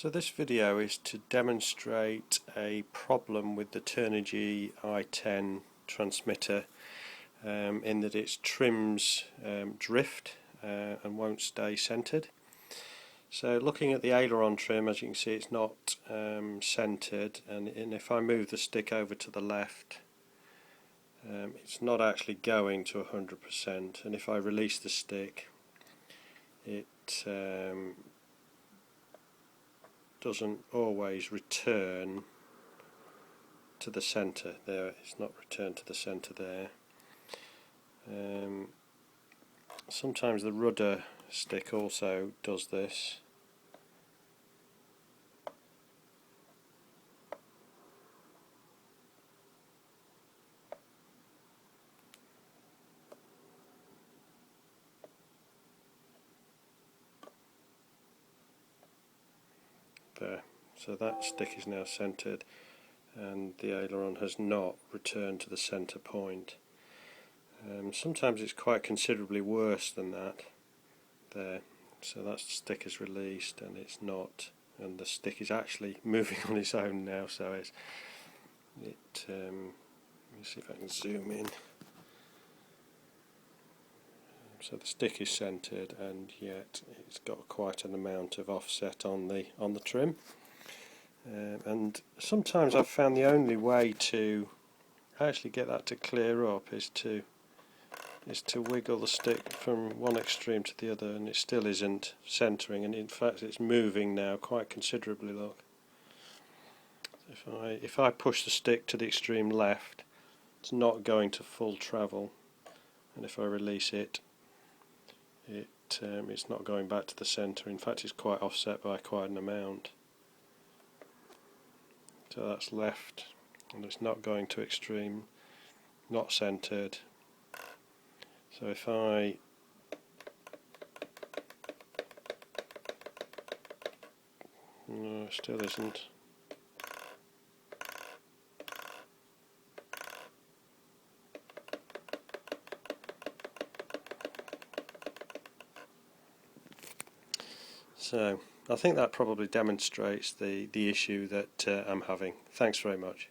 So this video is to demonstrate a problem with the Turnigy i10 transmitter in that its trims drift and won't stay centered. So looking at the aileron trim, as you can see, it's not centered, and if I move the stick over to the left, it's not actually going to 100%, and if I release the stick, it doesn't always return to the center. There, it's not returned to the center there. Sometimes the rudder stick also does this. There. So that stick is now centered and the aileron has not returned to the center point. Sometimes it's quite considerably worse than that. There. So that stick is released and it's not, and the stick is actually moving on its own now, so let me see if I can zoom in. So the stick is centered, and yet it's got quite an amount of offset on the trim. And sometimes I've found the only way to actually get that to clear up is to wiggle the stick from one extreme to the other, and it still isn't centering, and in fact it's moving now quite considerably. Look, if I push the stick to the extreme left, it's not going to full travel, and if I release it, it's not going back to the center. In fact, it's quite offset by quite an amount. So that's left, and it's not going to extreme, not centered. So if I no, it still isn't. So I think that probably demonstrates the issue that I'm having. Thanks very much.